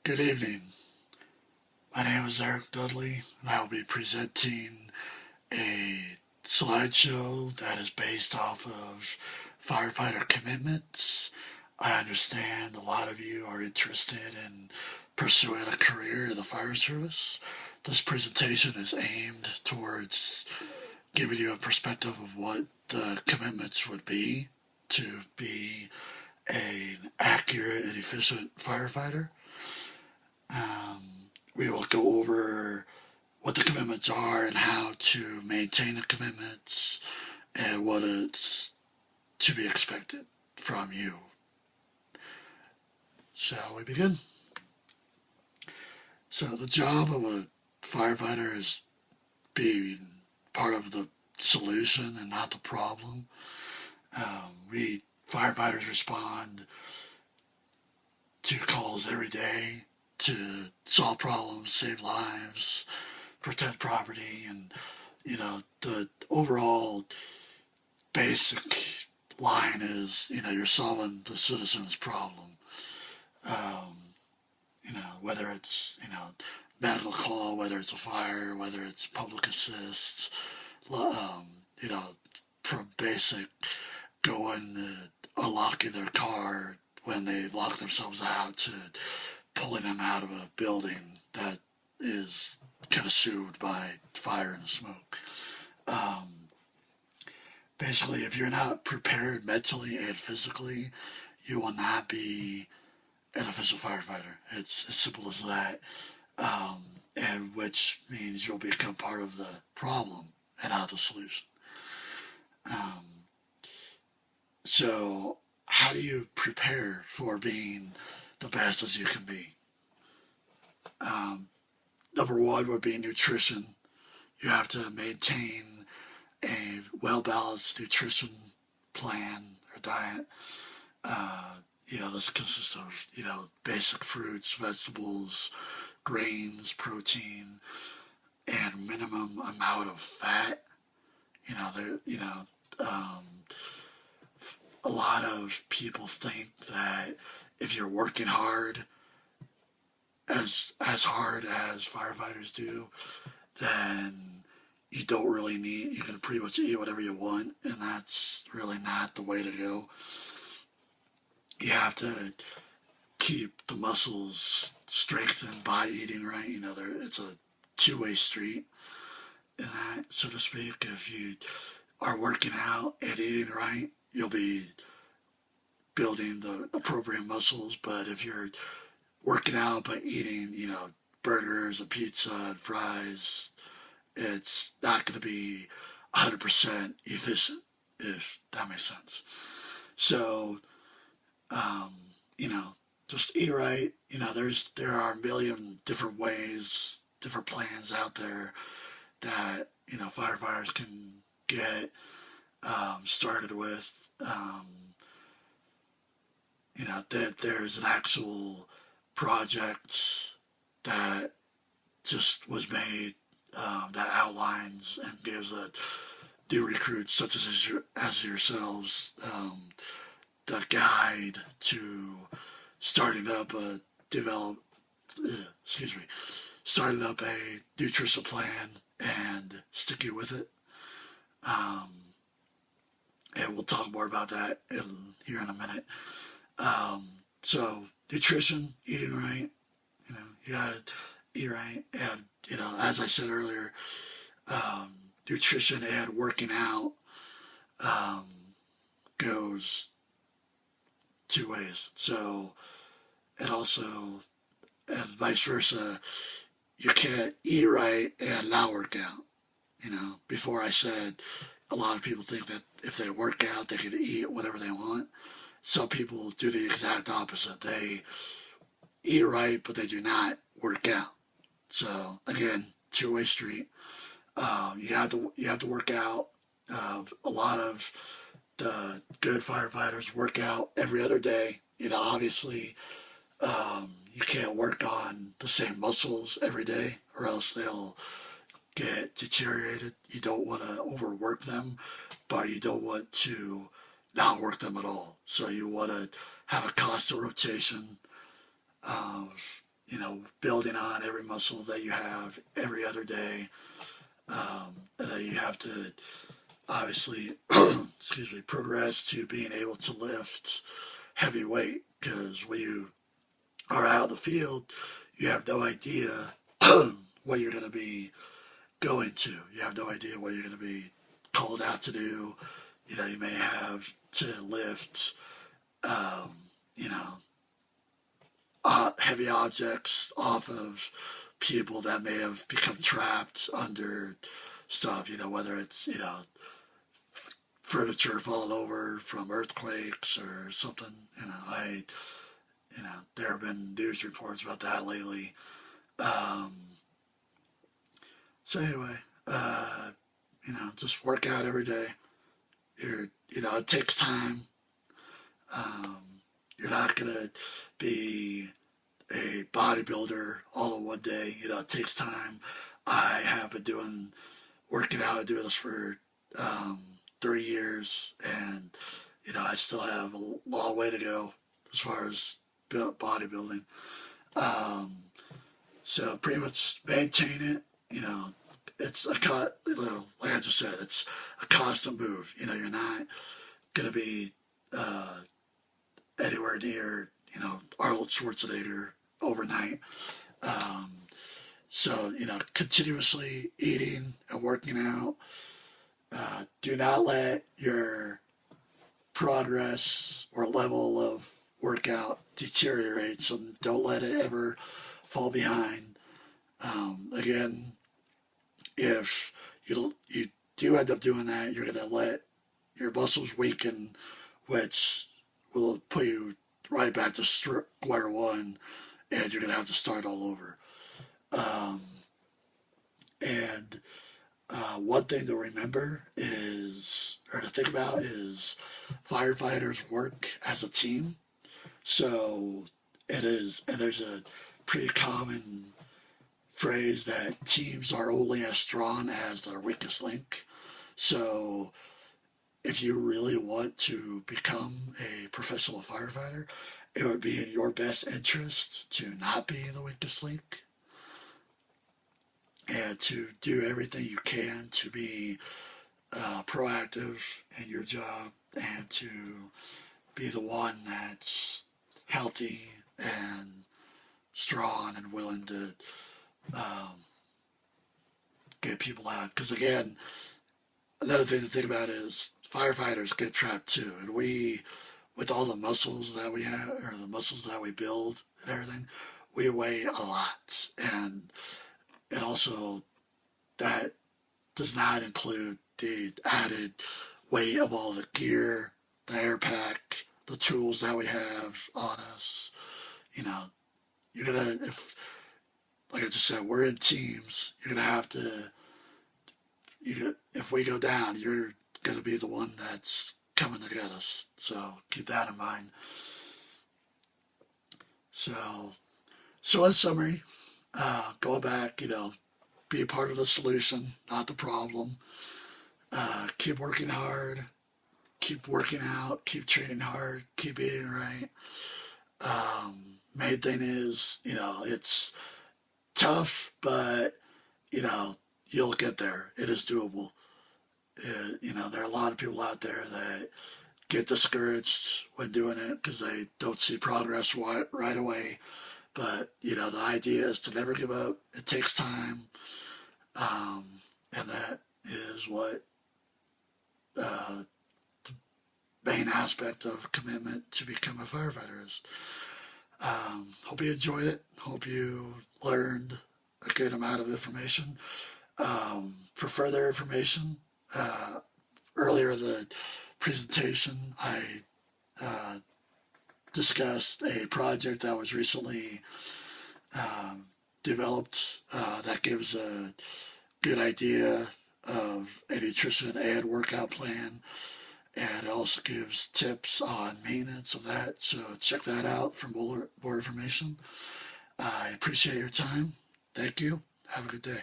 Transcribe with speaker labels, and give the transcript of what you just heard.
Speaker 1: Good evening. My name is Eric Dudley, and I will be presenting a slideshow that is based off of firefighter commitments. I understand a lot of you are interested in pursuing a career in the fire service. This presentation is aimed towards giving you a perspective of what the commitments would be to be an accurate and efficient firefighter. We will go over what the commitments are and how to maintain the commitments and what is to be expected from you. Shall we begin? So the job of a firefighter is being part of the solution and not the problem. We firefighters respond to calls every day to solve problems, save lives, protect property, and the overall basic line is you're solving the citizen's problem. Whether it's medical call, whether it's a fire, whether it's public assist, from basic going to unlocking their car when they lock themselves out to pulling them out of a building that is consumed by fire and smoke. Basically, if you're not prepared mentally and physically, you will not be an official firefighter. It's as simple as that, and which means you'll become part of the problem and not the solution. So how do you prepare for being the best as you can be? Number one would be nutrition. You have to maintain a well-balanced nutrition plan or diet. This consists of, basic fruits, vegetables, grains, protein, and minimum amount of fat. A lot of people think that if you're working hard, as hard as firefighters do, then you don't really you can pretty much eat whatever you want, and that's really not the way to go. You have to keep the muscles strengthened by eating right. It's a two-way street, in that, so to speak. If you are working out and eating right, you'll be building the appropriate muscles. But if you're working out but eating, burgers and pizza and fries, it's not going to be 100% efficient, if that makes sense. So, just eat right. There are a million different ways, different plans out there that, firefighters can get started with. That there's an actual project that just was made that outlines and gives new recruits such as yourselves the guide to starting up a nutrition plan and sticking with it. And we'll talk more about that here in a minute. So nutrition, eating right, you gotta eat right, and as I said earlier, nutrition and working out goes two ways. So, and also, and vice versa, you can't eat right and not work out. Before I said, a lot of people think that if they work out, they can eat whatever they want. Some people do the exact opposite. They eat right, but they do not work out. So again, two-way street. You have to work out. A lot of the good firefighters work out every other day. Obviously, you can't work on the same muscles every day, or else they'll get deteriorated. You don't want to overwork them, but you don't want to not work them at all. So you want to have a constant rotation of building on every muscle that you have every other day, that you have to obviously, excuse me, progress to being able to lift heavy weight, because when you are out of the field, you have no idea what you're going to be going to. You have no idea what you're going to be called out to do. You may have to lift, um, you know, heavy objects off of people that may have become trapped under stuff, whether it's, furniture falling over from earthquakes or something. There have been news reports about that lately. Um, so anyway, just work out every day. It takes time. Um, you're not gonna be a bodybuilder all in one day. It takes time. I have been working out, doing this for 3 years, and I still have a long way to go as far as bodybuilding. So pretty much maintain it. It's like I just said, it's a constant move. You're not gonna be anywhere near Arnold Schwarzenegger overnight. So continuously eating and working out. Do not let your progress or level of workout deteriorate. So don't let it ever fall behind. Again, if you do end up doing that, you're going to let your muscles weaken, which will put you right back to square one, and you're going to have to start all over. And one thing to remember or to think about is firefighters work as a team. So and there's a pretty common phrase that teams are only as strong as their weakest link. So if you really want to become a professional firefighter, it would be in your best interest to not be the weakest link, and to do everything you can to be proactive in your job, and to be the one that's healthy and strong and willing to get people out. Because again, another thing to think about is firefighters get trapped too, and with all the muscles that we have, or the muscles that we build and everything, we weigh a lot, and also that does not include the added weight of all the gear, the air pack, the tools that we have on us. You're gonna, like I just said, we're in teams. You're gonna have to. If we go down, you're gonna be the one that's coming to get us. So keep that in mind. So in summary, going back, be a part of the solution, not the problem. Keep working hard, keep working out, keep training hard, keep eating right. Main thing is, it's tough, but, you'll get there. It is doable. There are a lot of people out there that get discouraged when doing it because they don't see progress right away. But, the idea is to never give up. It takes time. And that is what the main aspect of commitment to become a firefighter is. Hope you enjoyed it. Hope you learned a good amount of information. For further information, earlier in the presentation, I discussed a project that was recently developed that gives a good idea of a nutrition and workout plan, and it also gives tips on maintenance of that. So check that out for more information. I appreciate your time. Thank you. Have a good day.